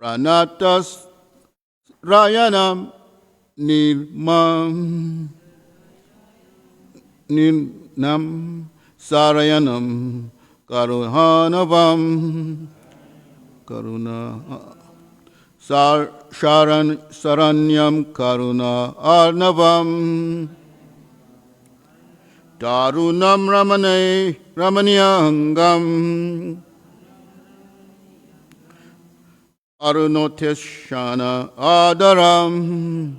Pranatas Rayanam Nirmam Nirnam Sarayanam Karuhanavam Karuna Saranyam Karuna Arnavam Tarunam Ramanyangam Arunoteshana Adaram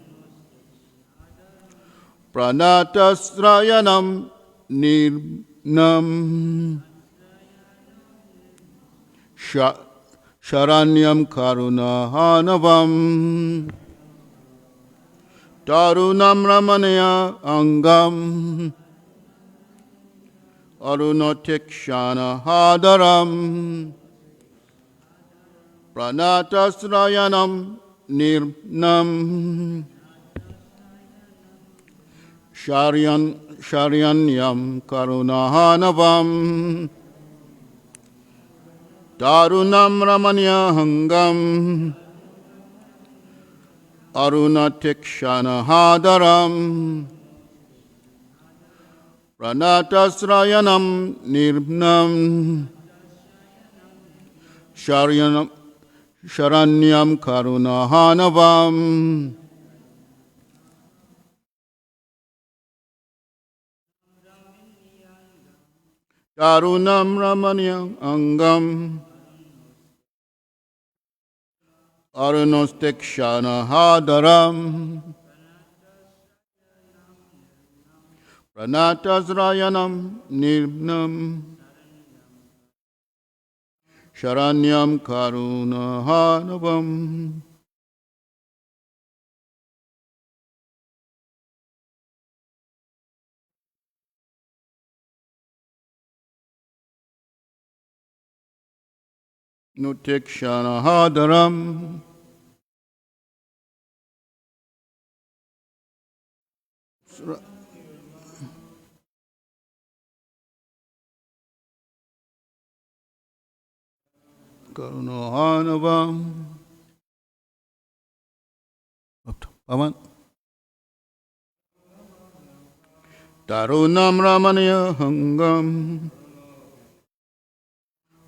Pranatasrayanam Nirnam Sharanyam Karuna Hanavam Tarunam Ramanaya Angam Arunotekshana Hadaram Pranatasrayanam Nirnam Sharyanyam Karunahanavam Tarunam Ramanyahangam Arunatekshana Hadaram Pranatasrayanam Nirnam Sharanyam Karunahanavam Tarunam Ramanyam Angam Arunostekshana Hadaram Pranatasrayanam Nirnam Sharanyam Karunahanavam Nutekshana Hadaram Karunahanavam Pavan Tarunam Ramanayahangam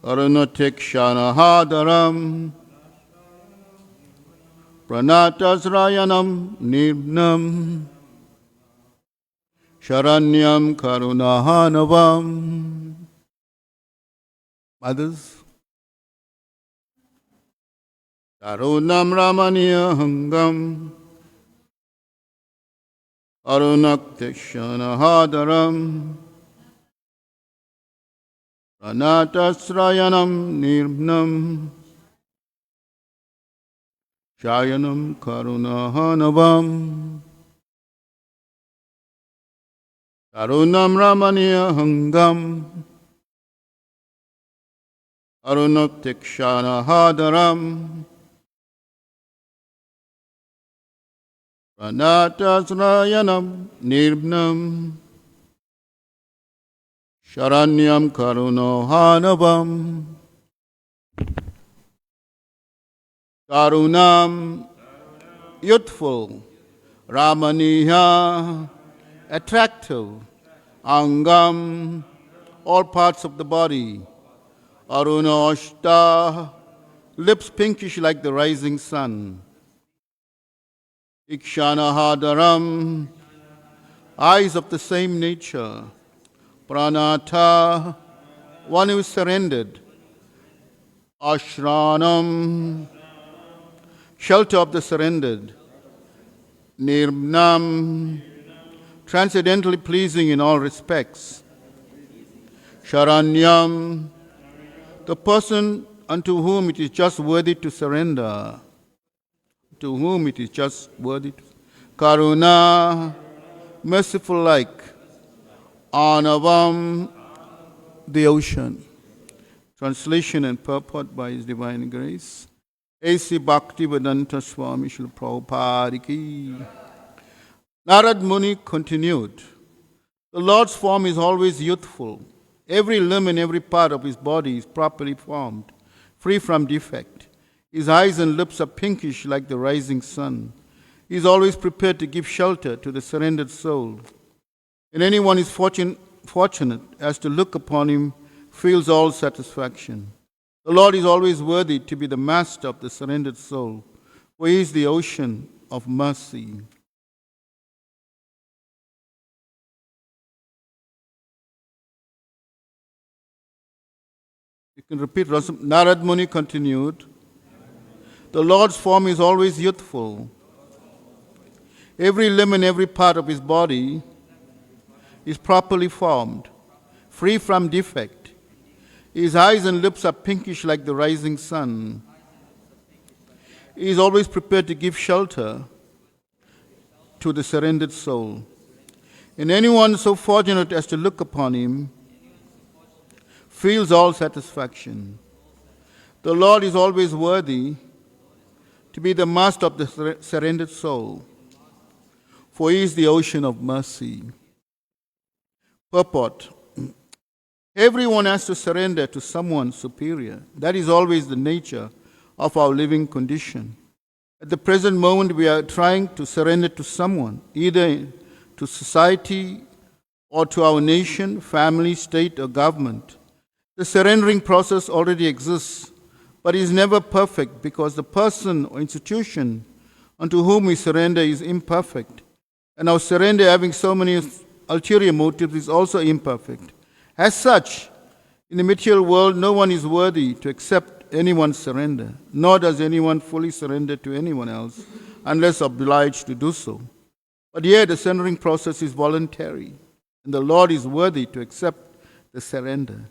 Arunatekshana Hadaram Pranatasrayanam Nirnam Sharanyam Karunahanavam. Others? Tarunam Ramaniyahangam Arunatekshana Hadaram Pranatasrayanam Nirnam Shayanam Karunahanavam Tarunam Ramaniyahangam Arunatekshana Hadaram Pranatasrayanam Nirnam Sharanyam Karunahanavam Karunam youthful Ramaniya attractive Angam all parts of the body Aruna Ashta lips pinkish like the rising sun Ikshana Hadaram eyes of the same nature Pranatha, one who is surrendered. Ashranam, shelter of the surrendered. Nirnam, transcendently pleasing in all respects. Sharanyam, the person unto whom it is just worthy to surrender. To whom it is just worthy to Karuna, merciful like. Anavam, the ocean. Translation and purport by His Divine Grace. A.C. Bhaktivedanta Swami Srila Prabhupada ki. Narad Muni continued, the Lord's form is always youthful. Every limb and every part of His body is properly formed, free from defect. His eyes and lips are pinkish like the rising sun. He is always prepared to give shelter to the surrendered soul. And anyone is fortunate as to look upon him feels all satisfaction. The Lord is always worthy to be the master of the surrendered soul, for he is the ocean of mercy. You can repeat. Narad Muni continued, the Lord's form is always youthful. Every limb and every part of his body is properly formed, free from defect. His eyes and lips are pinkish like the rising sun. He is always prepared to give shelter to the surrendered soul. And anyone so fortunate as to look upon him feels all satisfaction. The Lord is always worthy to be the master of the surrendered soul, for he is the ocean of mercy. Purport. Everyone has to surrender to someone superior. That is always the nature of our living condition. At the present moment, we are trying to surrender to someone, either to society or to our nation, family, state, or government. The surrendering process already exists, but is never perfect because the person or institution unto whom we surrender is imperfect, and our surrender, having so many ulterior motives, is also imperfect. As such, in the material world, no one is worthy to accept anyone's surrender, nor does anyone fully surrender to anyone else unless obliged to do so. But here, the surrendering process is voluntary, and the Lord is worthy to accept the surrender.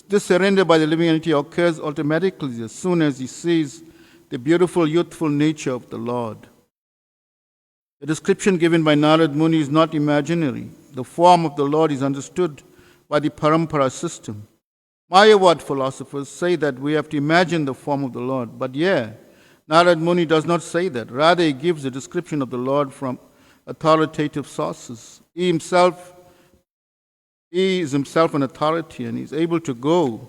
This surrender by the living entity occurs automatically as soon as he sees the beautiful, youthful nature of the Lord. The description given by Narad Muni is not imaginary. The form of the Lord is understood by the Parampara system. Mayavad philosophers say that we have to imagine the form of the Lord, but Narad Muni does not say that. Rather, he gives a description of the Lord from authoritative sources. He is himself an authority, and he is able to go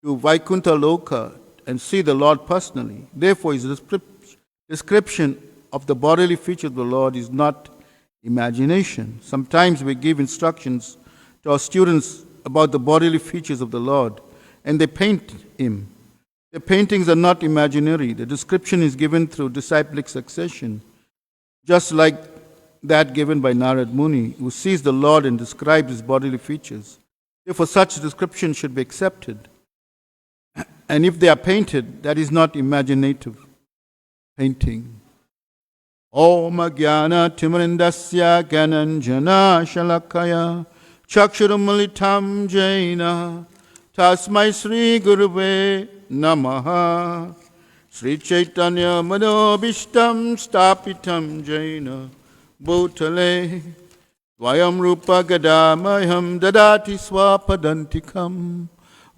to Vaikuntha Loka and see the Lord personally. Therefore, his description of the bodily features of the Lord is not imagination. Sometimes we give instructions to our students about the bodily features of the Lord, and they paint him. The paintings are not imaginary. The description is given through disciplic succession, just like that given by Narad Muni, who sees the Lord and describes his bodily features. Therefore, such description should be accepted. And if they are painted, that is not imaginative painting. Om Jnana Timirindasya Gyananjana Shalakaya Chakshurumalitam Jaina Tasmai Sri Guruve Namaha Sri Chaitanya Manobishtam Stapitam Jaina Bhutale Vayam Rupa Gadamayam Dadati Swapadantikam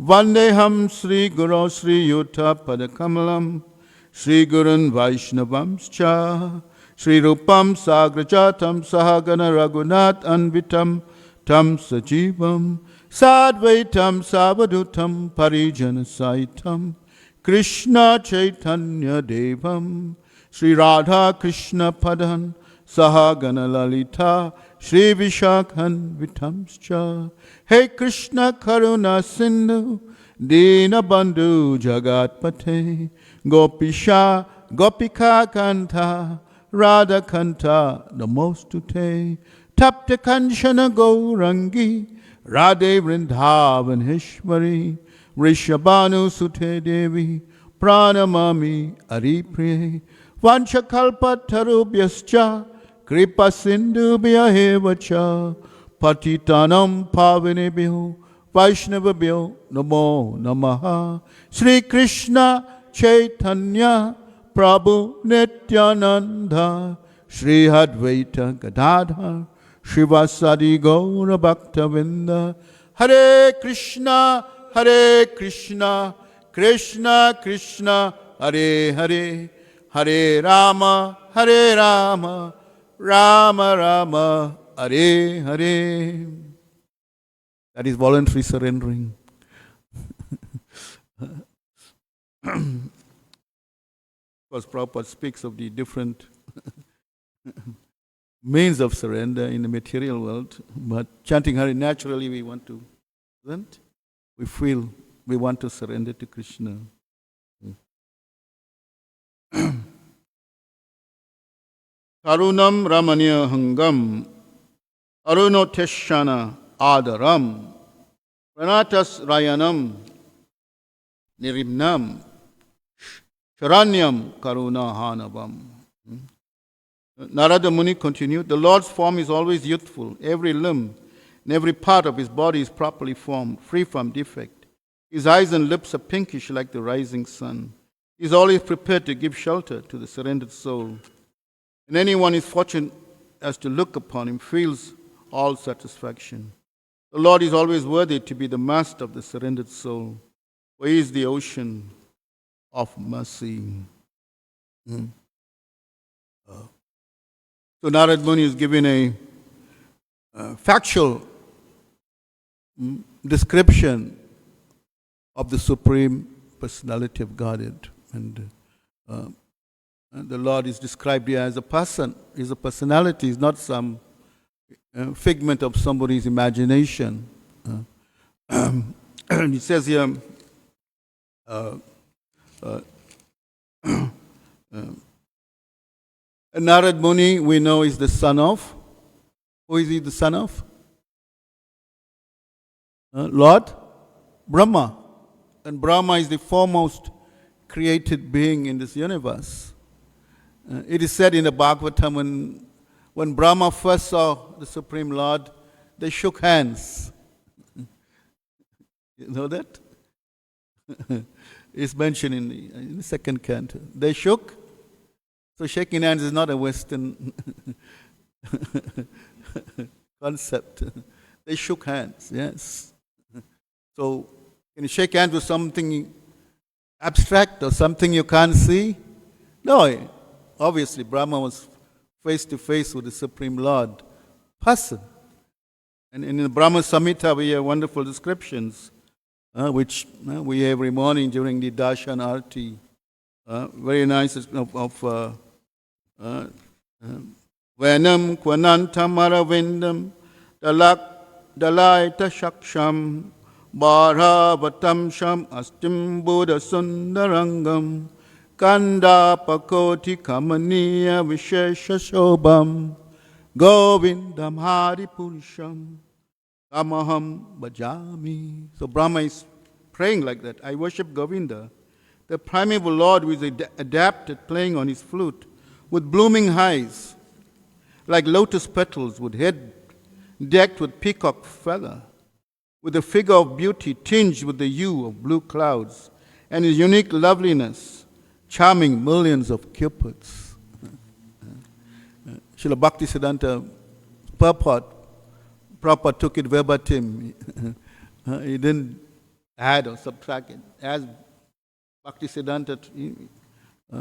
Vandeham Sri Guru Sri Yuta Padakamalam Sri Gurun Vaishnavamscha Sri Rupam Sagrajatam Sahagana Raghunath Anvitam Tam Sajivam Sadvaitam Savadutam Parijana Saitam Krishna Chaitanya Devam Sri Radha Krishna Padan Sahagana Lalita Shri Vishakhan Vitamscha Hey Krishna Karuna Sindhu Dina Bandhu Jagat Pate Gopisha Gopika Kanta Radha Kanta Namostute Tapta Kanchana Gaurangi Radhe Vrindavan Hishwari Rishabhanu Sute Devi Pranamami Aripriye Vanchakalpa Tarubhyascha Kripa Sindhubhya Hevacha Patitanam Pavinebhyo Vaishnavabhyo Namo Namaha Sri Krishna Chaitanya Prabhu Nityananda Sri Advaita Gadadhar Shivasadi Gaura Bhaktavinda Hare Krishna Krishna Krishna Hare Hare Hare Rama Rama Rama Hare Hare. That is voluntary surrendering. course, Prabhupada speaks of the different means of surrender in the material world, but chanting Hari, naturally we want to, we feel we want to surrender to Krishna. Tarunam Ramanya Hangam Arunoteshana Adaram Pranatas Rayanam Nirimnam Sharanyam Karuna Hanavam. Narada Muni continued, the Lord's form is always youthful. Every limb and every part of his body is properly formed, free from defect. His eyes and lips are pinkish like the rising sun. He is always prepared to give shelter to the surrendered soul. And anyone is fortunate as to look upon him feels all satisfaction. The Lord is always worthy to be the master of the surrendered soul, for he is the ocean of mercy. So Narad Muni is giving a factual description of the Supreme Personality of Godhead. And the Lord is described here as a person. He's a personality. He's not some figment of somebody's imagination. And he says here, Narad Muni, we know, is the son of. Who is he the son of? Lord Brahma. And Brahma is the foremost created being in this universe. It is said in the Bhagavatam, when Brahma first saw the Supreme Lord, they shook hands. You know that? It's mentioned in the second canto. They shook. So shaking hands is not a Western concept. They shook hands, yes. So can you shake hands with something abstract or something you can't see? No, obviously Brahma was face to face with the Supreme Lord, person. And in the Brahma Samhita we have wonderful descriptions, which we have every morning during the Darshan Arati. Very nice of Venam Kwanantam Aravindam Dalaita Shaksham Bharavatam Sham Astim Buddha Sundarangam Kanda Pakoti Kamaniya Vishesha Shobham Govindam Hari Purusham Kamaham Bhajami. So Brahma is praying like that. I worship Govinda, the primeval Lord who is adapted playing on his flute with blooming eyes, like lotus petals, with head decked with peacock feather, with a figure of beauty tinged with the hue of blue clouds, and his unique loveliness charming millions of cupids. Srila Bhaktisiddhanta Prabhupada took it verbatim. He didn't add or subtract it. As Bhaktisiddhanta,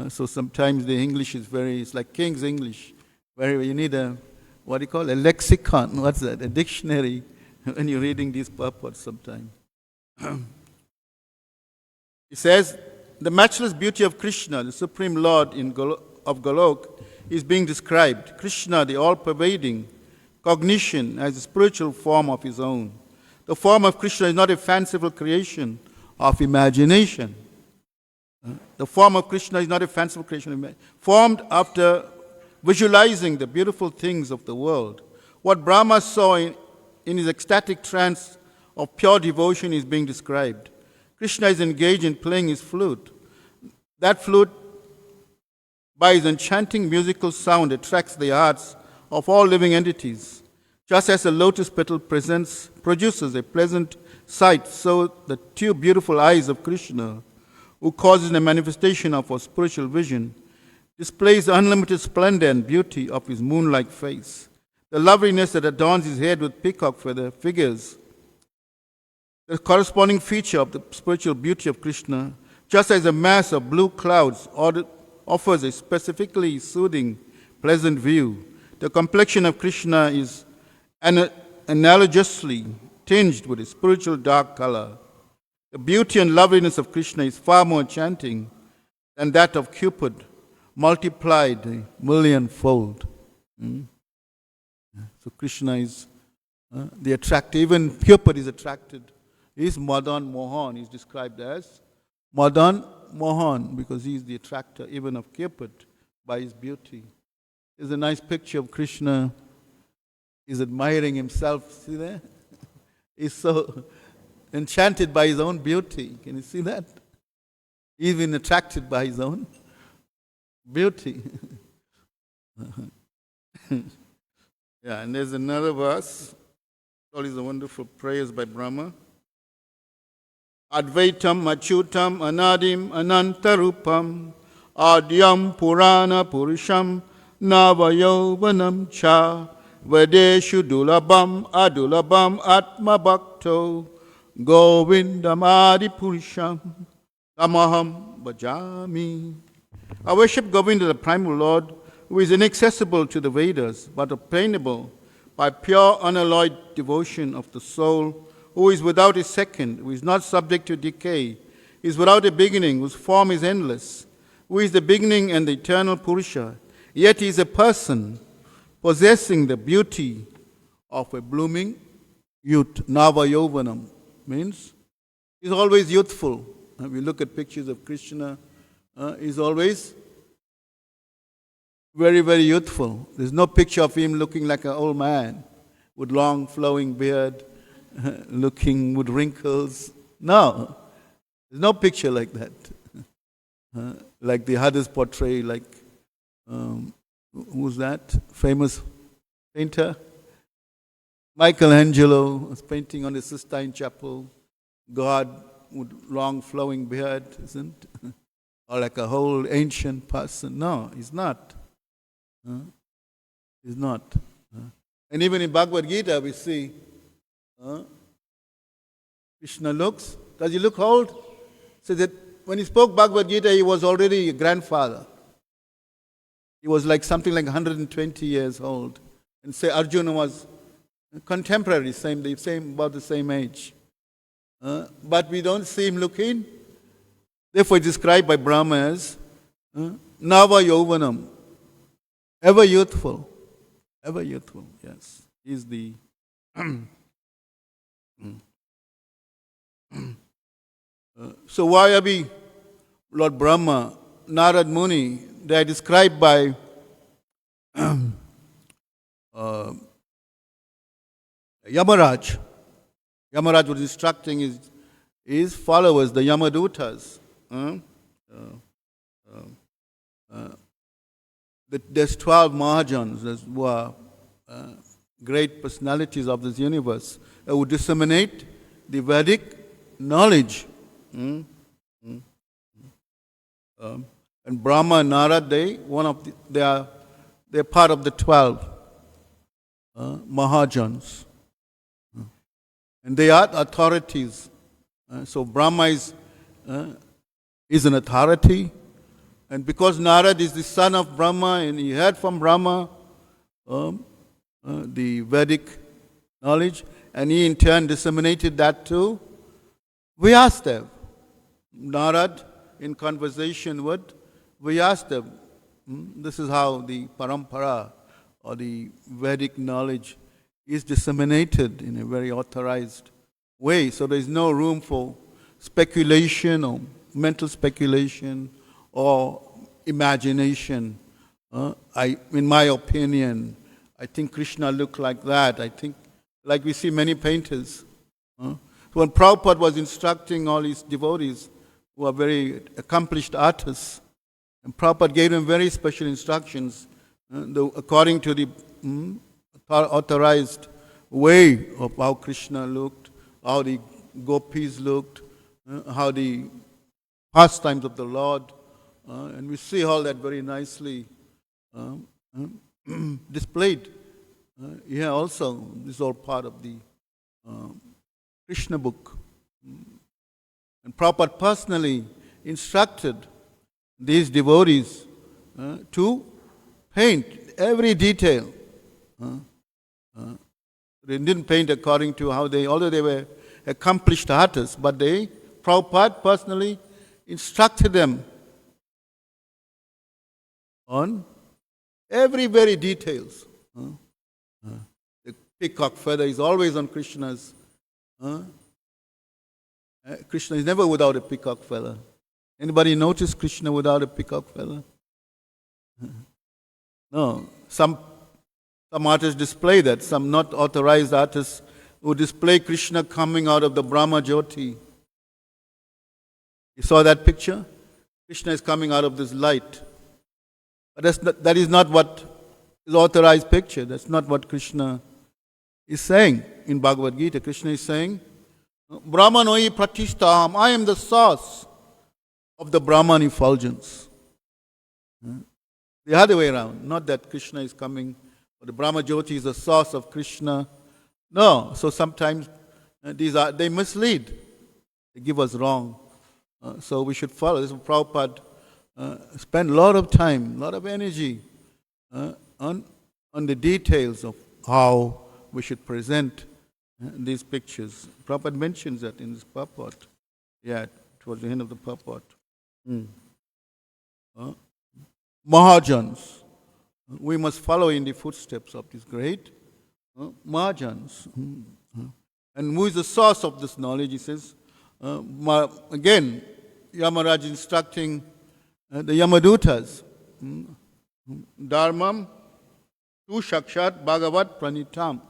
so sometimes the English is it's like King's English, where you need a lexicon, what's that, a dictionary, when you're reading these purports sometimes. He says, the matchless beauty of Krishna, the Supreme Lord of Golok, is being described. Krishna, the all-pervading cognition, as a spiritual form of his own. The form of Krishna is not a fanciful creation of imagination. The form of Krishna is not a fanciful creation of imagination. Formed after visualizing the beautiful things of the world. What Brahma saw in his ecstatic trance of pure devotion is being described. Krishna is engaged in playing his flute. That flute, by his enchanting musical sound, attracts the hearts of all living entities. Just as a lotus petal produces a pleasant sight, so the two beautiful eyes of Krishna, who causes a manifestation of our spiritual vision, displays the unlimited splendor and beauty of his moon-like face. The loveliness that adorns his head with peacock feather figures the corresponding feature of the spiritual beauty of Krishna, just as a mass of blue clouds offers a specifically soothing, pleasant view. The complexion of Krishna is analogously tinged with a spiritual dark color. The beauty and loveliness of Krishna is far more enchanting than that of Cupid, multiplied a millionfold. So Krishna is the attractor. Even Cupid is attracted. He is Madan Mohan. He is described as Madan Mohan because he is the attractor even of Cupid by his beauty. There's a nice picture of Krishna. He's admiring himself. See there? He's so enchanted by his own beauty. Can you see that? He's been attracted by his own beauty. Yeah, and there's another verse. All these are wonderful prayers by Brahma. Advaitam Achyutam Anadim Anantarupam Adyam Purana Purusham Navayovanam Cha Vedeshu Dulabam Adulabam Atma Bhakto Govindam Adi Purusham Tamaham Bhajami. I worship Govinda, the primal Lord, who is inaccessible to the Vedas, but obtainable by pure unalloyed devotion of the soul, who is without a second, who is not subject to decay, is without a beginning, whose form is endless, who is the beginning and the eternal Purusha, yet he is a person possessing the beauty of a blooming youth. Nava Yovanam means he's always youthful. If we look at pictures of Krishna, he's always very, very youthful. There's no picture of him looking like an old man with long flowing beard, looking with wrinkles. No, there's no picture like that. Like the others portray, like, who's that famous painter? Michelangelo was painting on the Sistine Chapel, God with long flowing beard, isn't it? Or like a whole ancient person. No, he's not. He's not. And even in Bhagavad Gita we see Krishna looks. Does he look old? So that when he spoke Bhagavad Gita, he was already a grandfather. He was like something like 120 years old. And say Arjuna was contemporary, about the same age. But we don't see him looking. Therefore, it's described by Brahma as Nava Yovanam, ever youthful, yes. He's the so why are we, Lord Brahma, Narad Muni, they are described by Yamaraj. Yamaraj was instructing his followers, the Yamadutas. There's 12 Mahajans who are great personalities of this universe who disseminate the Vedic knowledge. And Brahma and Narad, they're part of the 12 Mahajans. And they are authorities. So Brahma is an authority. And because Narad is the son of Brahma and he heard from Brahma the Vedic knowledge, and he in turn disseminated that to Vyasadeva. Narad, in conversation with Vyasadeva, this is how the parampara or the Vedic knowledge is disseminated in a very authorized way. So there is no room for speculation or mental speculation or imagination. In my opinion, I think Krishna looked like that. I think, like we see many painters. When Prabhupada was instructing all his devotees, who are very accomplished artists, and Prabhupada gave them very special instructions, according to the authorized way of how Krishna looked, how the gopis looked, how the pastimes of the Lord, and we see all that very nicely displayed here also. This is all part of the Krishna book. And Prabhupada personally instructed these devotees to paint every detail. They didn't paint according to how although they were accomplished artists, but Prabhupada personally instructed them on every very details. The peacock feather is always on Krishna's. Krishna is never without a peacock feather. Anybody notice Krishna without a peacock feather? No. Some artists display that. Some not authorized artists who display Krishna coming out of the Brahma Jyoti. You saw that picture? Krishna is coming out of this light. But that is not what is authorized picture. That's not what Krishna is saying in Bhagavad Gita. Krishna is saying, Brahmanoi Pratishtham, I am the source of the Brahman effulgence. The other way around, not that Krishna is coming, or the Brahma Jyoti is the source of Krishna. No, so sometimes they mislead. They give us wrong. So we should follow. This is Prabhupada spend a lot of time, a lot of energy on the details of how we should present these pictures. Prabhupada mentions that in his purport. Yeah, towards the end of the purport. Mahajans. We must follow in the footsteps of these great Mahajans. And who is the source of this knowledge? He says, again, Yamaraj instructing the Yamadutas. Dharmam tu shakshat bhagavat pranitam.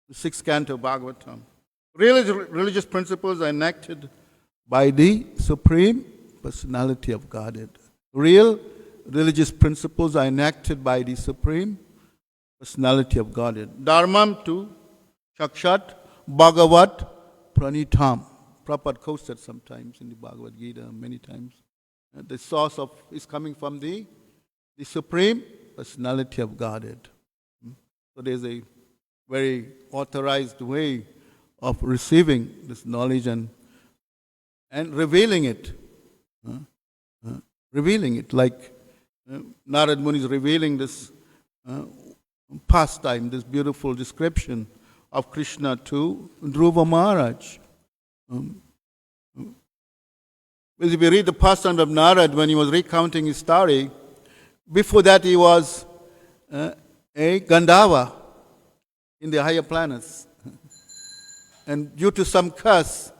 The sixth canto of Bhagavatam. Religious principles are enacted by the Supreme Personality of Godhead. Real religious principles are enacted by the Supreme Personality of Godhead. Dharmam tu shakshat bhagavat pranitam. Prabhupada quotes that sometimes in the Bhagavad Gita, many times. The source is coming from the Supreme Personality of Godhead. So there's a very authorized way of receiving this knowledge and revealing it. Revealing it, like Narad Muni is revealing this pastime, this beautiful description of Krishna to Dhruva Maharaj. If we read the pastime of Narad when he was recounting his story, before that he was a Gandhava in the higher planets. And due to some curse,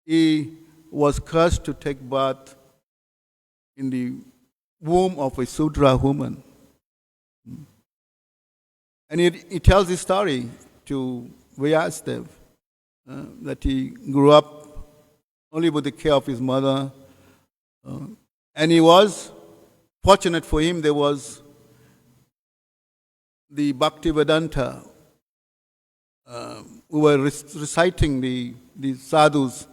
he was cursed to take birth in the womb of a Sudra woman. And he tells his story to Vyasdev, that he grew up only with the care of his mother. And he was fortunate for him, there was the Bhaktivedanta who were reciting the sadhus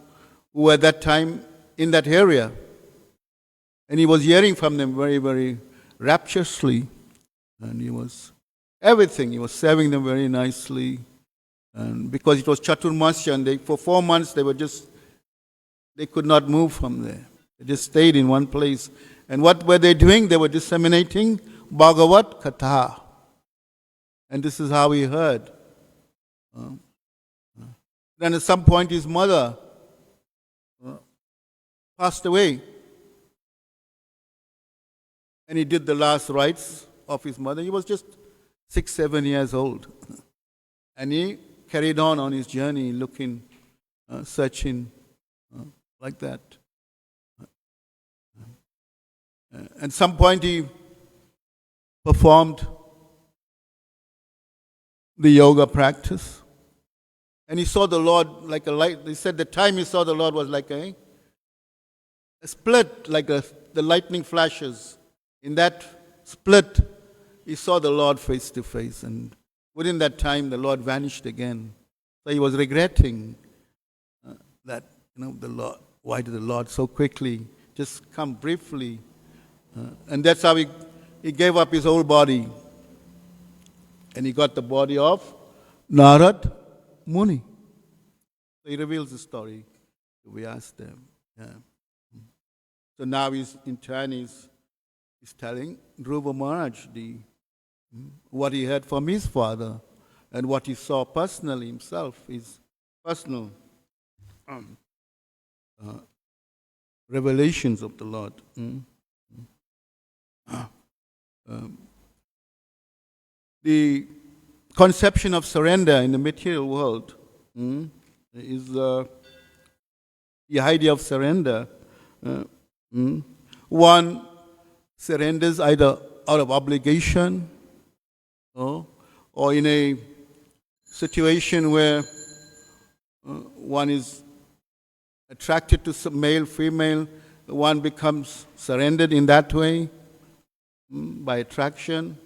who were at that time in that area. And he was hearing from them very, very rapturously. And he was everything. He was serving them very nicely. And because it was Chaturmasya, and for 4 months they could not move from there. They just stayed in one place. And what were they doing? They were disseminating Bhagavat Katha. And this is how he heard. Then at some point his mother passed away. And he did the last rites of his mother. He was just 6, 7 years old. And he carried on his journey, looking, searching, like that. At some point he performed the yoga practice. And he saw the Lord like a light. He said the time he saw the Lord was like a split, like the lightning flashes. In that split, he saw the Lord face to face. And within that time, the Lord vanished again. So he was regretting that, the Lord, why did the Lord so quickly just come briefly? And that's how he gave up his whole body. And he got the body of Narad Muni. So he reveals the story. We asked them. Yeah. So now he's in Chinese. He's telling Dhruva Maharaj what he heard from his father and what he saw personally himself, his personal revelations of the Lord. The conception of surrender in the material world is the idea of surrender. One surrenders either out of obligation or in a situation where one is attracted to some male, female, one becomes surrendered in that way by attraction,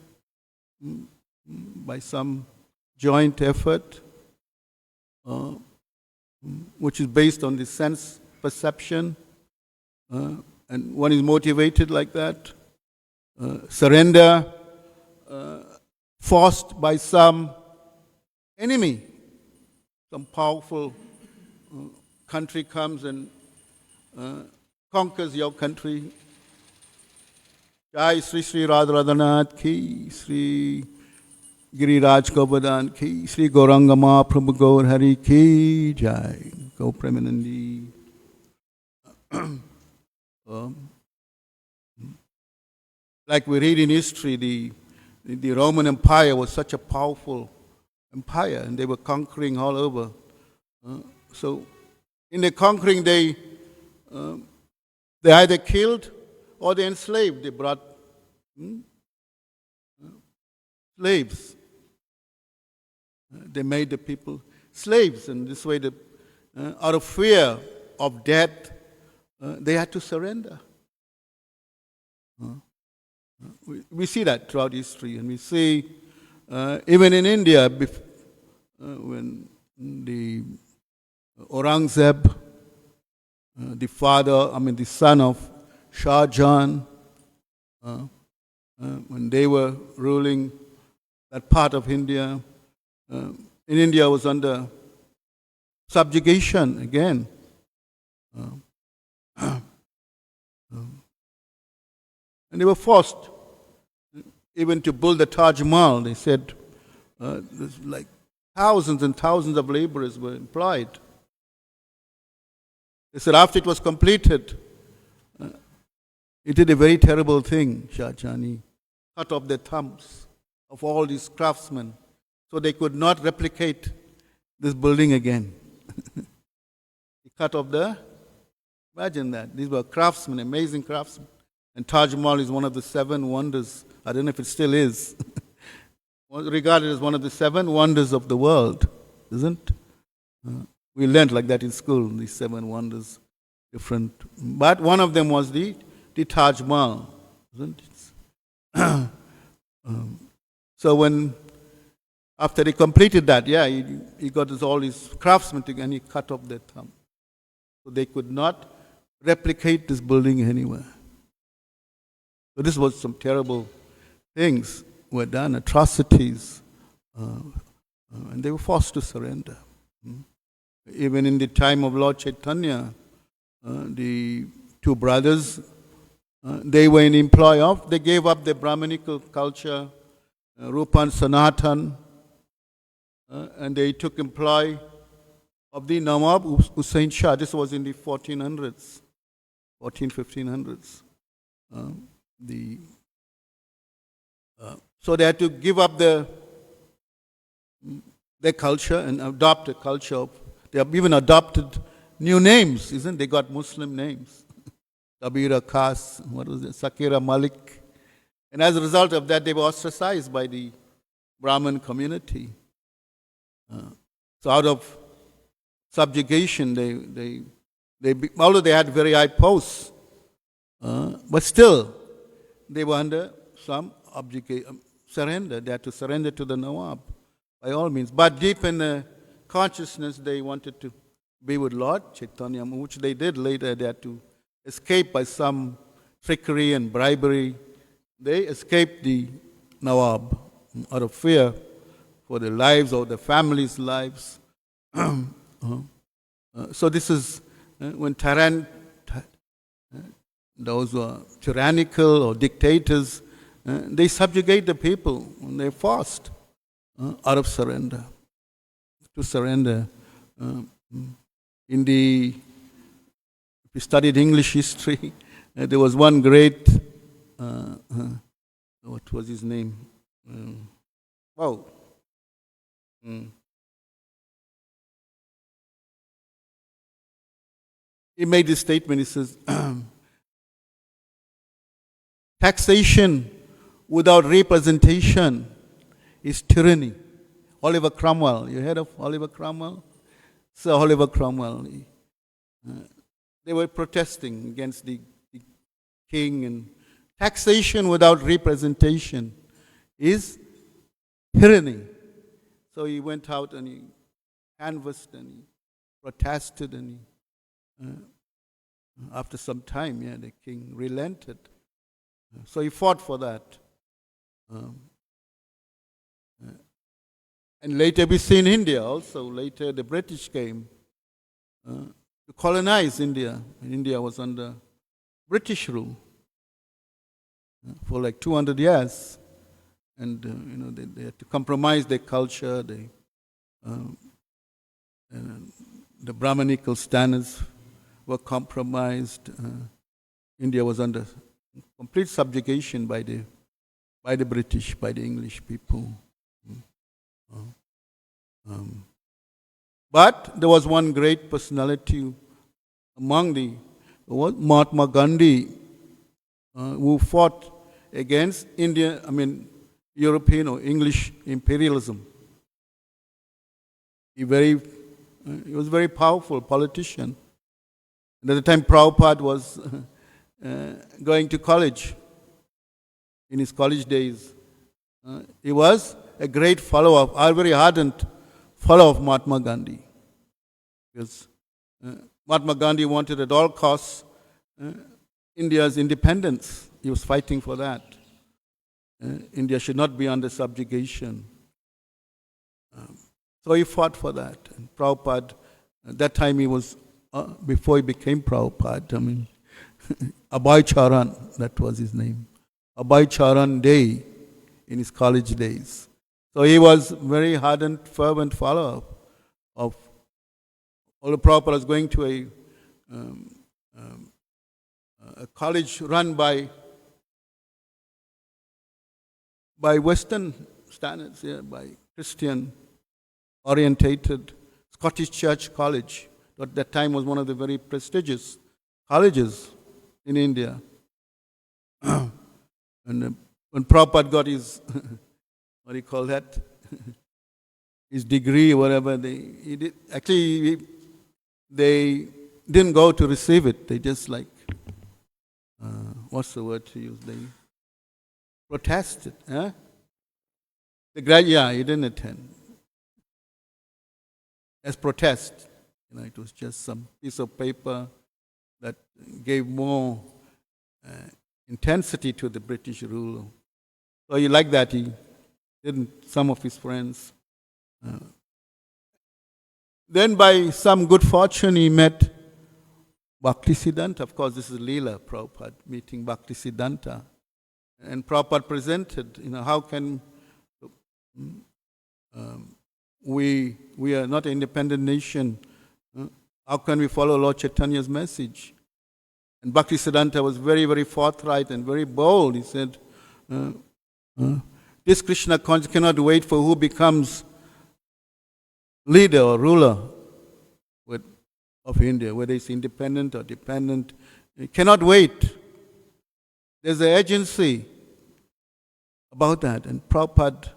by some joint effort, which is based on the sense perception, and one is motivated like that. Surrender forced by some enemy, some powerful country comes and conquers your country. Jai Sri Sri Radharadhanath ki, Sri Giriraj Govardhan ki, Sri Gaurangama Prabhu Gaur Hari ki, Jai Go Premanandi. Like we read in history, the Roman Empire was such a powerful empire, and they were conquering all over. So, in the conquering, they either killed or they enslaved. They brought slaves. They made the people slaves, and this way, out of fear of death, they had to surrender. We see that throughout history, and we see even in India, when the Aurangzeb, the son of Shah Jahan, when they were ruling that part of India, in India was under subjugation again. And they were forced even to build the Taj Mahal. They said like thousands and thousands of laborers were employed. They said after it was completed, he did a very terrible thing, Shah Jahan. He cut off the thumbs of all these craftsmen so they could not replicate this building again. He cut off imagine that. These were craftsmen, amazing craftsmen. And Taj Mahal is one of the 7 wonders. I don't know if it still is. Regarded as one of the 7 wonders of the world, isn't it? We learned like that in school, these 7 wonders, different. But one of them was the Taj Mahal, isn't it? So after he completed that, he got all his craftsmen together and he cut off their thumb. So they could not replicate this building anywhere. So this was some terrible things were done, atrocities, and they were forced to surrender. Even in the time of Lord Chaitanya, the 2 brothers, they were in employ of, they gave up their Brahminical culture, Rupan Sanatan, and they took employ of the Nawab Hussain Shah. This was in the 1400s, 1500s. So they had to give up their culture and adopt a culture of, they have even adopted new names, isn't it? They got Muslim names. Kabira Khas, Sakira Malik. And as a result of that, they were ostracized by the Brahmin community. So out of subjugation, although they had very high posts, but still, they were under some surrender. They had to surrender to the Nawab by all means. But deep in the consciousness, they wanted to be with Lord Chaitanya, which they did later. They had to escape by some trickery and bribery. They escaped the Nawab out of fear for their lives or their families' lives. So this is when those who are tyrannical or dictators, they subjugate the people and they're forced out of surrender. To surrender. In the if you studied English history, there was one great, what was his name? Wow. He made this statement, he says, taxation without representation is tyranny. Oliver Cromwell, you heard of Oliver Cromwell? Sir Oliver Cromwell. They were protesting against the king, and taxation without representation is tyranny. So he went out and he canvassed and he protested, and after some time, the king relented. So he fought for that. And later we see in India also, later the British came to colonize India. And India was under British rule for like 200 years. And they had to compromise their culture. The Brahmanical standards were compromised. India was under complete subjugation by the British, by the English people. But there was one great personality among the Mahatma Gandhi, who fought against European or English imperialism. He was a very powerful politician. And at the time, Prabhupada was going to college. In his college days, he was a great follower, a very ardent follower of Mahatma Gandhi. Because Mahatma Gandhi wanted at all costs India's independence. He was fighting for that. India should not be under subjugation. So he fought for that. And Prabhupada, at that time he was, before he became Prabhupada, Abhay Charan, that was his name. Abhay Charan Day in his college days. So he was very ardent, fervent follower of all the Prabhupada was going to a college run by Western standards, by Christian orientated Scottish Church College. At that time was one of the very prestigious colleges in India. And when Prabhupada got his, what do you call that? His degree, whatever, they didn't go to receive it. They just what's the word to use? They protested. He didn't attend. As protest. It was just some piece of paper that gave more intensity to the British rule. So he liked that. He didn't, some of his friends. Then by some good fortune he met Bhaktisiddhanta. Of course, this is Leela, Prabhupada meeting Bhaktisiddhanta. And Prabhupada presented, how can we are not an independent nation. How can we follow Lord Chaitanya's message? And Bhaktisiddhanta was very, very forthright and very bold. He said, this Krishna consciousness cannot wait for who becomes leader or ruler of India, whether it's independent or dependent. It cannot wait. There's an agency about that. And Prabhupada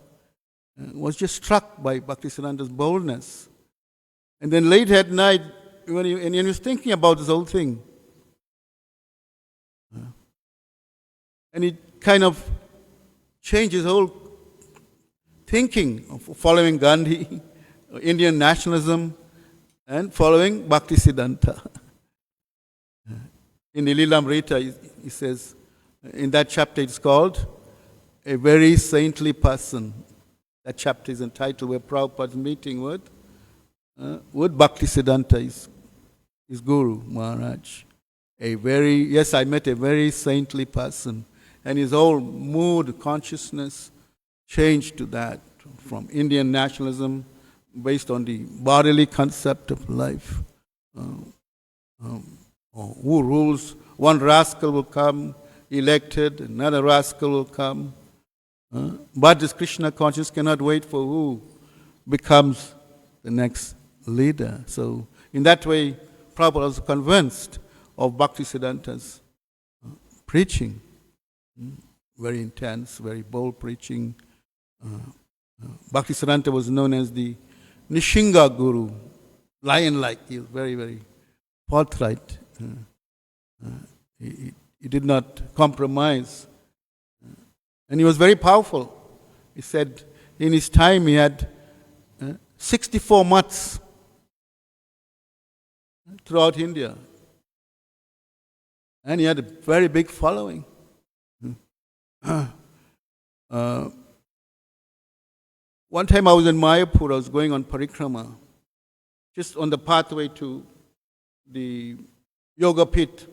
was just struck by Bhaktisiddhanta's boldness. And then late at night, when he was thinking about this whole thing, and he kind of changed his whole thinking of following Gandhi, Indian nationalism, and following Bhaktisiddhanta. In the Lilamrita, he says, in that chapter it's called A Very Saintly Person. That chapter is entitled where Prabhupada's meeting with Bhaktisiddhanta, his guru, Maharaj. I met a very saintly person. And his whole mood, consciousness changed to that, from Indian nationalism based on the bodily concept of life, who rules. One rascal will come, elected, another rascal will come. But this Krishna consciousness cannot wait for who becomes the next leader. So in that way, Prabhupada was convinced of Bhaktisiddhanta's preaching. Very intense, very bold preaching. Bhaktisiddhanta was known as the Nishinga Guru, lion-like. He was very, very forthright. He did not compromise. And he was very powerful. He said in his time he had 64 mutts throughout India. And he had a very big following. One time I was in Mayapur, I was going on parikrama, just on the pathway to the yoga pit.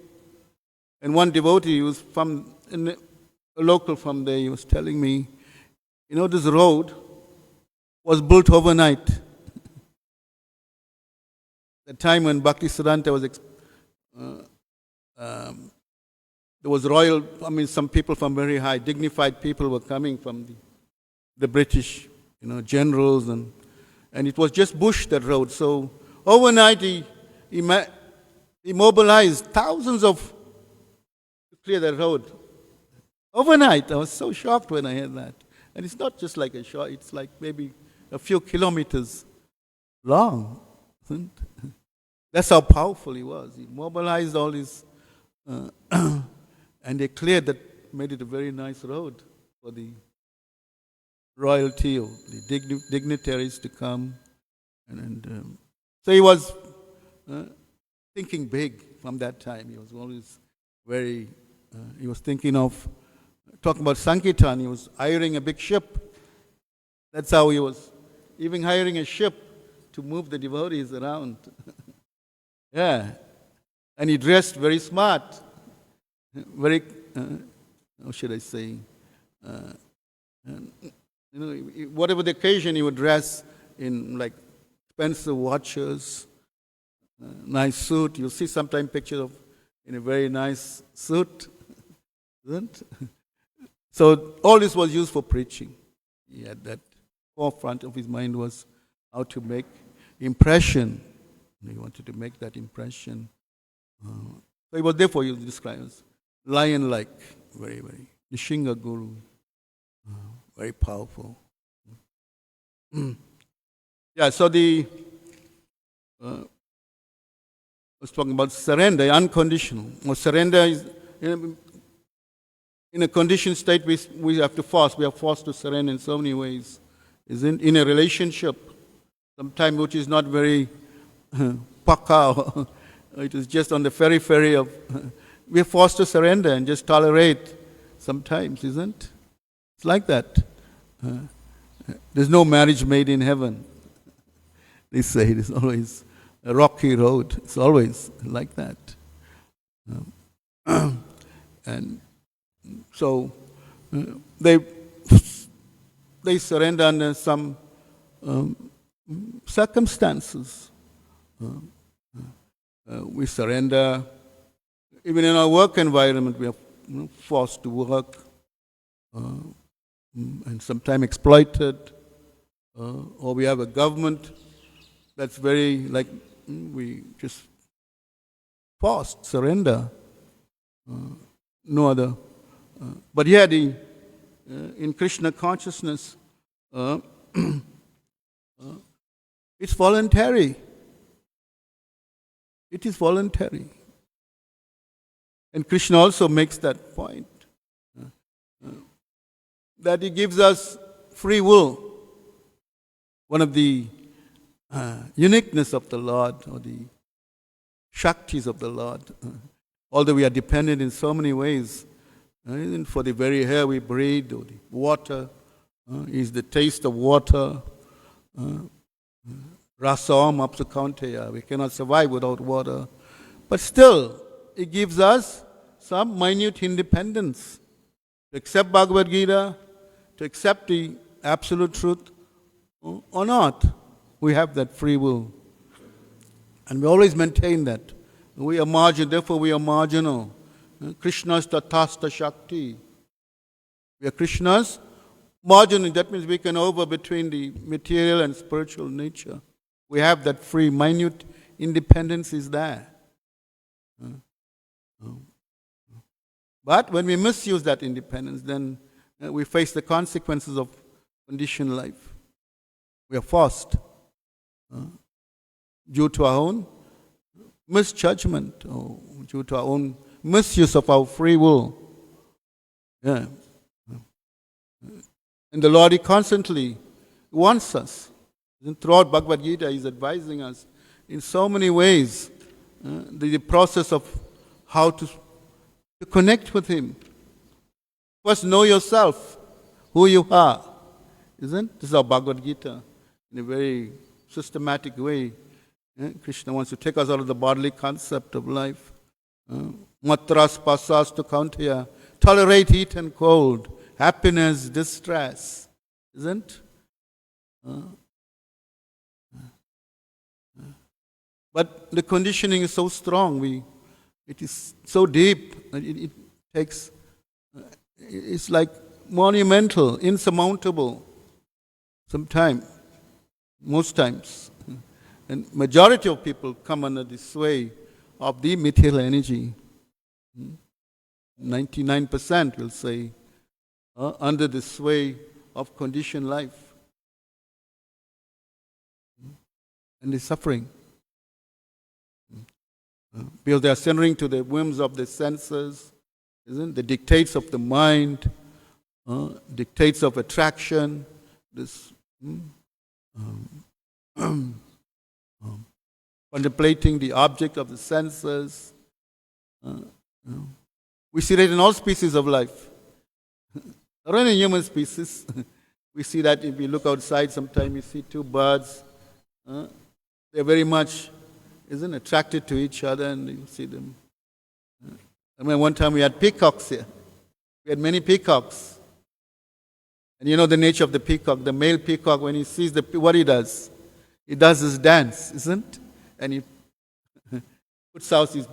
And one devotee, he was a local from there, he was telling me, this road was built overnight. The time when Bhaktisiddhanta was, there was royal, some people from very high, dignified people were coming from the British, generals, and it was just bush, that road. So overnight he mobilized thousands to clear the road. Overnight, I was so shocked when I heard that. And it's not just like a short, it's like maybe a few kilometers long. That's how powerful he was. He mobilized all his, and they cleared that, made it a very nice road for the royalty or the dignitaries to come. So he was thinking big from that time. He was always he was thinking of, talking about Sankirtan, he was hiring a big ship. That's how he was, even hiring a ship to move the devotees around. Yeah. And he dressed very smart, very, how should I say, whatever the occasion, he would dress in like expensive watches, nice suit. You'll see sometimes pictures of in a very nice suit. Isn't? So all this was used for preaching. He had that forefront of his mind was how to make impression. He wanted to make that impression. So he was therefore he was described as lion-like, very, very Nishinga Guru, very powerful. Yeah, so I was talking about surrender, unconditional. Well, surrender is in a conditioned state. We have to force. We are forced to surrender in so many ways. In a relationship, sometimes which is not very paka, it is just on the periphery of. We are forced to surrender and just tolerate. Sometimes, isn't? It's like that. There's no marriage made in heaven. They say it is always a rocky road. It's always like that. And so they surrender under some circumstances. We surrender. Even in our work environment, we are forced to work and sometimes exploited. Or we have a government that's very, like, we just forced surrender. No other. But here, in Krishna consciousness, it's voluntary. It is voluntary. And Krishna also makes that point, that he gives us free will. One of the uniqueness of the Lord, or the Shaktis of the Lord, although we are dependent in so many ways, even for the very air we breathe, or the water, is the taste of water. Rasam apsukanteya, we cannot survive without water. But still, it gives us some minute independence to accept Bhagavad Gita, to accept the absolute truth, or not. We have that free will. And we always maintain that. We are marginal, therefore we are marginal. Krishna's Tathasta Shakti. We are Krishna's marginal. That means we can hover between the material and spiritual nature. We have that free, minute independence is there. But when we misuse that independence, then we face the consequences of conditioned life. We are forced due to our own misjudgment or due to our own misuse of our free will. Yeah. And the Lord, He constantly wants us. And throughout Bhagavad Gita, He's advising us in so many ways the process of how to connect with Him. First, know yourself, who you are. Isn't this is our Bhagavad Gita in a very systematic way? Krishna wants to take us out of the bodily concept of life. Matras pasas to kauntaya. Tolerate heat and cold, happiness, distress. Isn't? But the conditioning is so strong. It is so deep. It takes. It's like monumental, insurmountable. Sometimes, most times. And majority of people come under the sway of the material energy. 99% will say under the sway of conditioned life. And the suffering. Because they are centering to the whims of the senses, isn't the dictates of the mind, dictates of attraction, this contemplating the object of the senses. We see that in all species of life. Not only in human species. We see that if we look outside, sometimes you see two birds. They're very much, attracted to each other, and you see them. I mean, one time we had peacocks here. We had many peacocks. And you know the nature of the peacock. The male peacock, when he sees what he does his dance, isn't? And he puts out his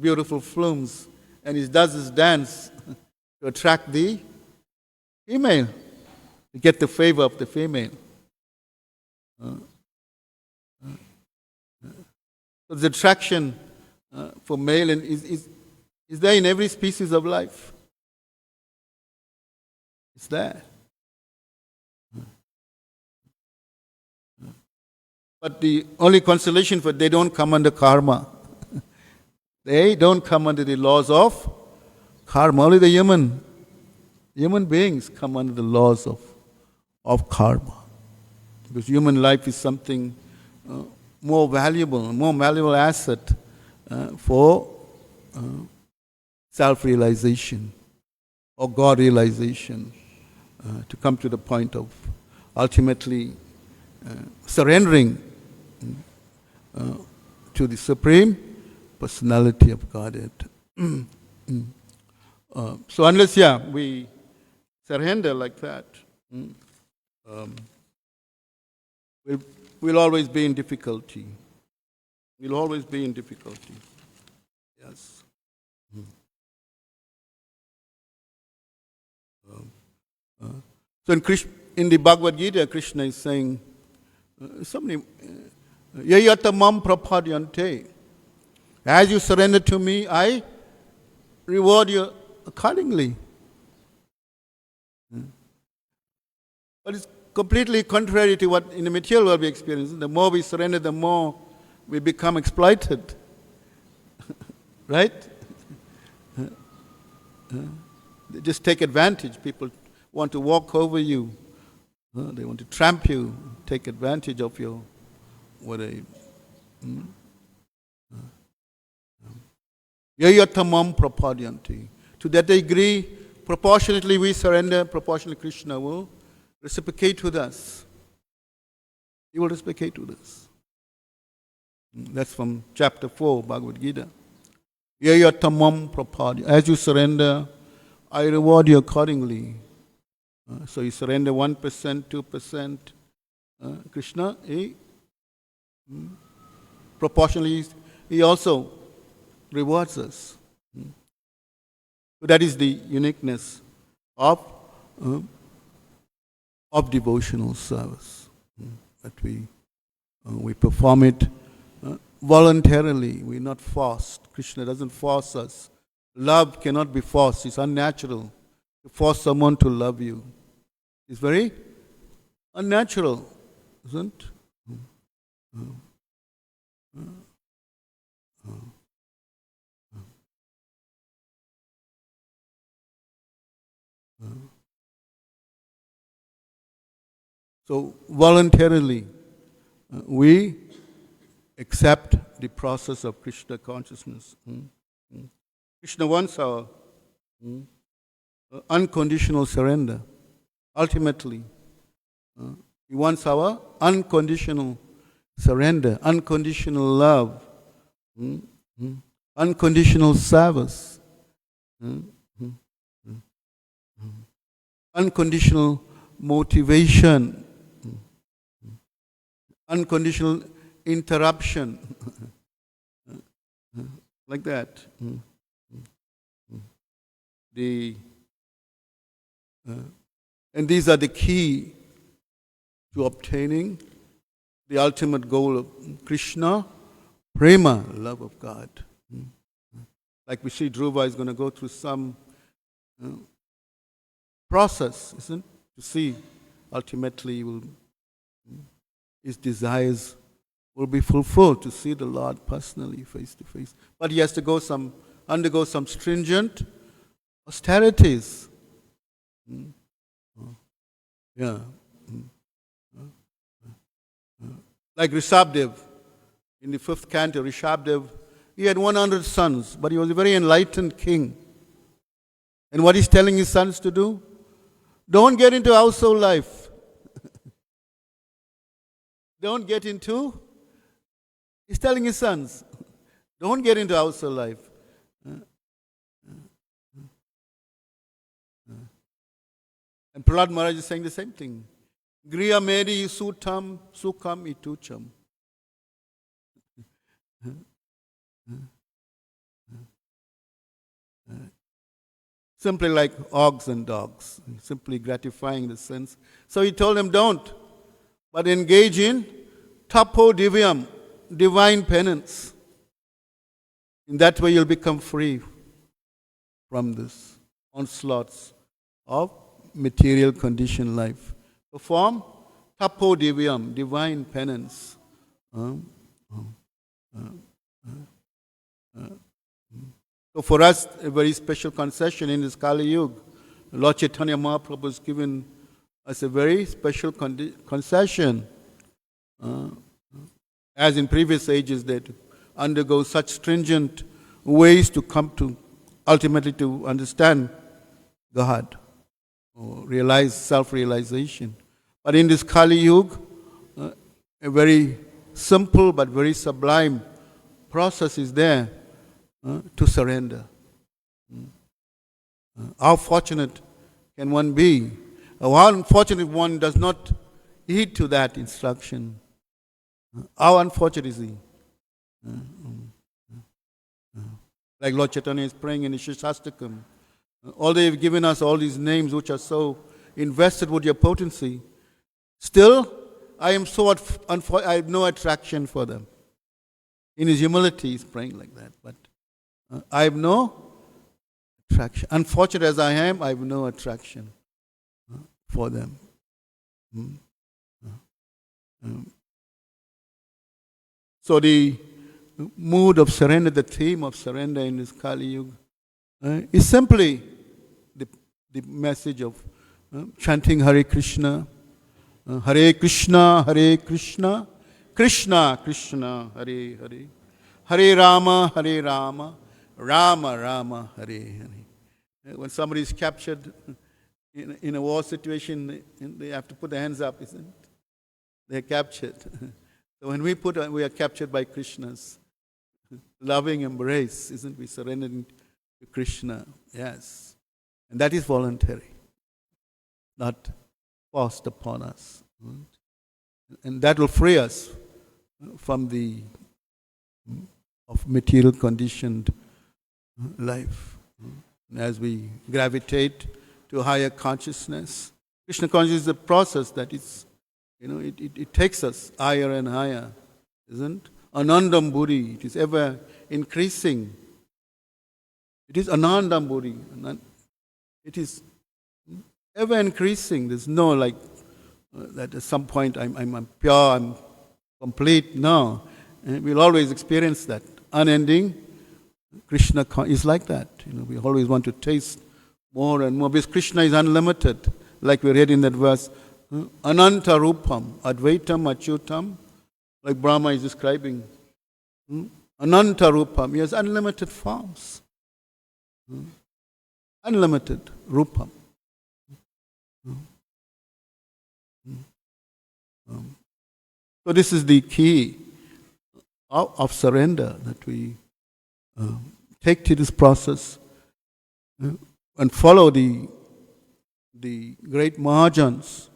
beautiful plumes, and he does his dance to attract the female, to get the favor of the female. So the attraction for male is there in every species of life. It's there. But the only consolation for they don't come under karma. They don't come under the laws of karma. Only the human beings come under the laws of karma. Because human life is something more valuable asset for self-realization or God-realization, to come to the point of ultimately surrendering to the Supreme Personality of Godhead. So unless, we surrender like that, we'll always be in difficulty. We'll always be in difficulty. Yes. So in the Bhagavad Gita, Krishna is saying, somebody, yayatamam prapadyante. As you surrender to me, I reward you accordingly. But it's completely contrary to what in the material world we experience. The more we surrender, the more we become exploited. Right? They just take advantage. People want to walk over you. They want to tramp you, take advantage of your yayatamam prapadyanti. To that degree, proportionately we surrender, proportionately Krishna will reciprocate with us. He will reciprocate with us. That's from chapter 4, Bhagavad Gita. Yayatamam prapadyanti. As you surrender, I reward you accordingly. So you surrender 1%, 2%. Krishna, proportionally, he also rewards us. So that is the uniqueness of devotional service. That we perform it voluntarily. We're not forced. Krishna doesn't force us. Love cannot be forced. It's unnatural to force someone to love you. It's very unnatural, isn't it? So voluntarily, we accept the process of Krishna consciousness. Krishna wants our unconditional surrender. Ultimately, he wants our unconditional surrender, unconditional love, unconditional service, unconditional motivation, unconditional interruption, like that. And these are the key to obtaining the ultimate goal of Krishna, prema, love of God. Like we see Dhruva is going to go through some process, isn't it? To see ultimately his desires will be fulfilled, to see the Lord personally, face to face. But he has to undergo some stringent austerities. Yeah. Like Rishabdev, in the 5th canto, Rishabdev, he had 100 sons, but he was a very enlightened king. And what he's telling his sons to do? Don't get into household life. Don't get into, he's telling his sons, don't get into household life. And Prahlad Maharaj is saying the same thing. Griya meri sutam sukam itucham. Simply like hogs and dogs, simply gratifying the sense. So he told them, don't, but engage in tapo divyam, divine penance. In that way you'll become free from this onslaughts of material conditioned life. Perform tapo divyam, divine penance. So for us, a very special concession in this Kali Yuga. Lord Chaitanya Mahaprabhu has given us a very special concession. As in previous ages, that undergo such stringent ways to come to, ultimately to understand God, or realize self-realization. But in this Kali Yuga, a very simple but very sublime process is there. To surrender. How fortunate can one be? How unfortunate one does not heed to that instruction. How unfortunate is he? Like Lord Chaitanya is praying in the Shastakam. Although you've given us all these names which are so invested with your potency, still I am so I have no attraction for them. In his humility he's praying like that. But I have no attraction. Unfortunate as I am, I have no attraction for them. So the mood of surrender, the theme of surrender in this Kali Yuga is simply the message of chanting Hare Krishna, Hare Krishna, Hare Krishna, Krishna Krishna, Hare Hare, Hare Rama, Hare Rama, Rama Rama, Hare Hare. When somebody is captured in a war situation, they have to put their hands up, isn't it? They are captured. So when we are captured by Krishna's loving embrace, isn't we surrendering to Krishna? Yes. And that is voluntary, not forced upon us. And that will free us from the of material conditioned life. And as we gravitate to higher consciousness, Krishna consciousness is a process that is, it takes us higher and higher, isn't? Anandam Buri, it is ever increasing. It is Anandam Buri. It is ever increasing. There's no that at some point I'm pure, I'm complete. No. We'll always experience that. Unending. Krishna is like that. We always want to taste more and more because Krishna is unlimited. Like we read in that verse, Ananta Rupam, Advaitam Achyutam, like Brahma is describing. Ananta Rupam, he has unlimited forms. Unlimited Rupam. So this is the key of surrender, that we take to this process and follow the great Mahajans.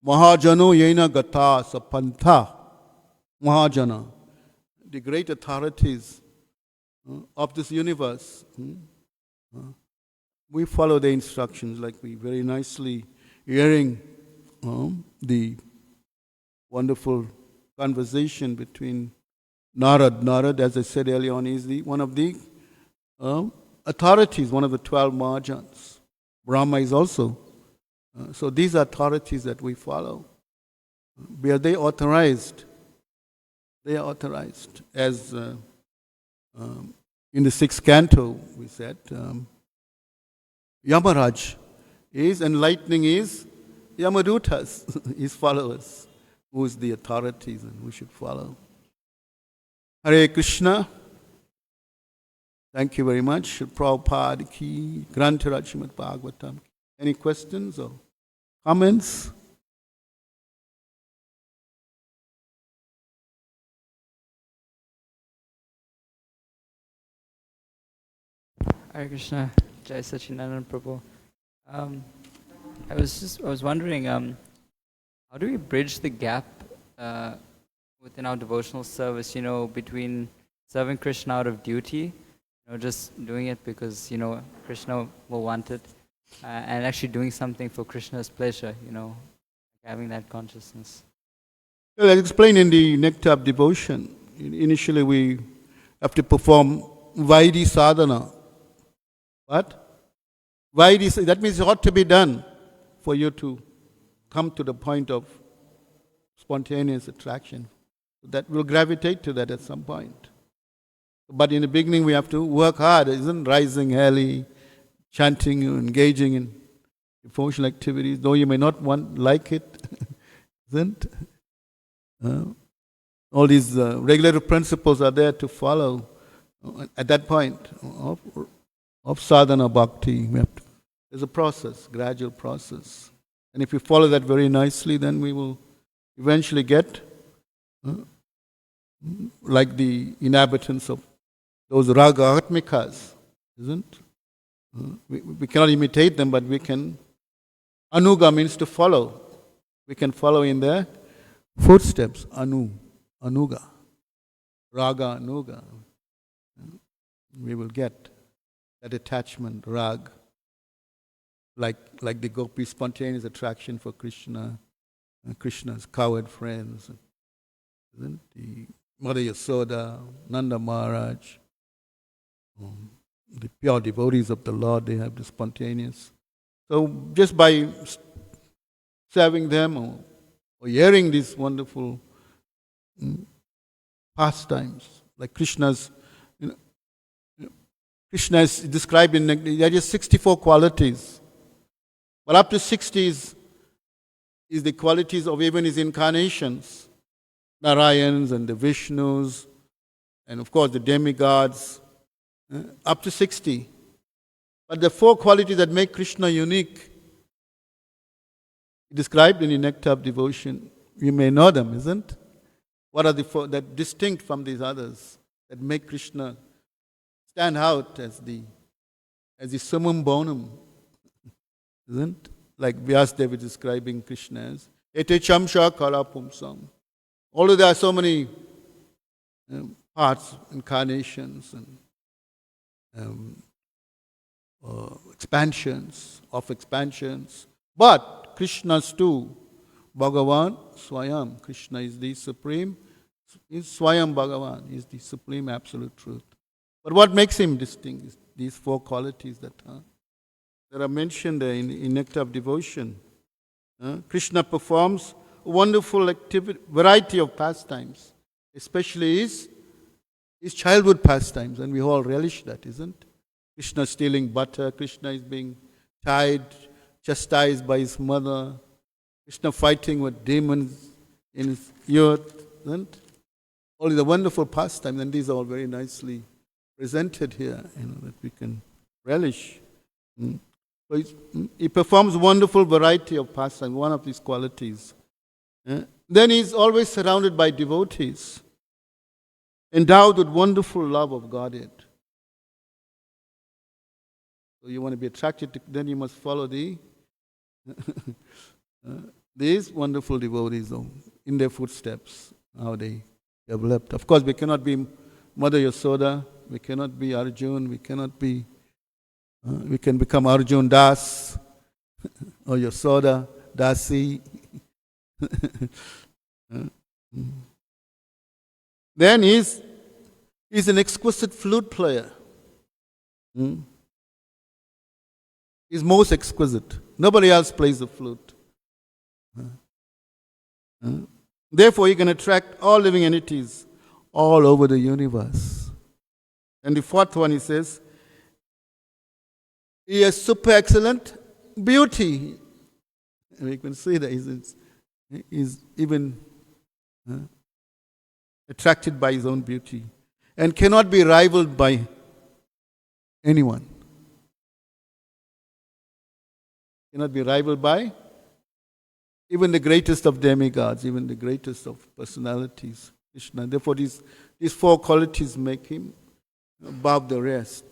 Mahajano yena gata sapantha. Mahajana, the great authorities of this universe. We follow the instructions, like we very nicely hearing the wonderful conversation between Narad. Narad, as I said earlier on, is one of the authorities, one of the 12 Mahajans. Brahma is also. So these are authorities that we follow. Are they authorized? They are authorized. As in the 6th canto, we said, Yamaraj is enlightening his Yamadutas, his followers, who is the authorities and we should follow. Hare Krishna. Thank you very much. Prabhupada ki, Grantaraj Srimad Bhagavatam. Any questions or comments? Hare Krishna, Jaisacinandana Prabhu. I was wondering, how do we bridge the gap within our devotional service, between serving Krishna out of duty, just doing it because, Krishna will want it, and actually doing something for Krishna's pleasure, having that consciousness. Well, as explained in the Nectar of Devotion, initially we have to perform Vaidhi sadhana. What? Vaidhi, that means it ought to be done for you to come to the point of spontaneous attraction. That will gravitate to that at some point. But in the beginning we have to work hard, isn't rising early, chanting, engaging in devotional activities, though you may not like it, isn't? All these regulative principles are there to follow at that point of sadhana bhakti. There's a process, gradual process. And if we follow that very nicely, then we will eventually get like the inhabitants of those raga atmikas, isn't? We cannot imitate them, but we can. Anuga means to follow. We can follow in their footsteps. Anuga. Raga, anuga. We will get that attachment, rag, like the gopi, spontaneous attraction for Krishna, Krishna's cowherd friends, isn't the Mother Yasoda, Nanda Maharaj, the pure devotees of the Lord, they have the spontaneous. So just by serving them or hearing these wonderful pastimes, like Krishna's, Krishna is described in, there are just 64 qualities. But up to 60 is the qualities of even his incarnations. Narayans and the Vishnus, and of course the demigods, up to 60. But the 4 qualities that make Krishna unique, described in the Nectar of Devotion, you may know them, isn't? What are the 4 that distinct from these others, that make Krishna stand out as the summum bonum, isn't? like Vyasadeva is describing Krishna as, ete chamsha kala pumsam. Although there are so many parts, incarnations, and expansions of expansions, but Krishna's too, Bhagavan Swayam. Krishna is the supreme, is Swayam Bhagavan, is the supreme absolute truth. But what makes him distinct is these four qualities that are mentioned in Nectar of Devotion. Krishna performs a wonderful variety of pastimes, especially his childhood pastimes, and we all relish that, isn't it? Krishna stealing butter, Krishna is being chastised by his mother, Krishna fighting with demons in his youth, isn't it? All the wonderful pastimes, and these are all very nicely presented here, that we can relish. So he performs wonderful variety of pastimes, one of these qualities. Then he's always surrounded by devotees, endowed with wonderful love of Godhead. So you want to be attracted to, then you must follow these wonderful devotees in their footsteps, how they developed. Of course, we cannot be Mother Yasoda, we cannot be Arjun, we can become Arjun Das or Yasoda Dasi. Then he's an exquisite flute player. He's most exquisite. Nobody else plays the flute. Therefore, he can attract all living entities all over the universe. And the fourth one, he says, he has super excellent beauty. And we can see that he's even attracted by his own beauty and cannot be rivaled by anyone. Cannot be rivaled by even the greatest of demigods, even the greatest of personalities, Krishna. Therefore, these four qualities make him above the rest.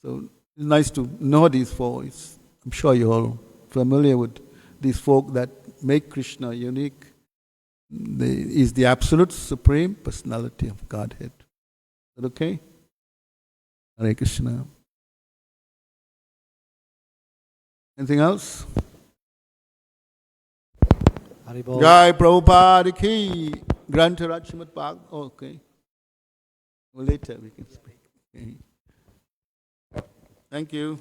So it's nice to know these four. I'm sure you're all familiar with these four that make Krishna unique. He is the absolute supreme personality of Godhead. Is that okay? Hare Krishna. Anything else? Haribol. Jai Prabhupada ki. Grant Raj Srimad Bhag. Oh, okay. Well, later we can speak. Okay. Thank you.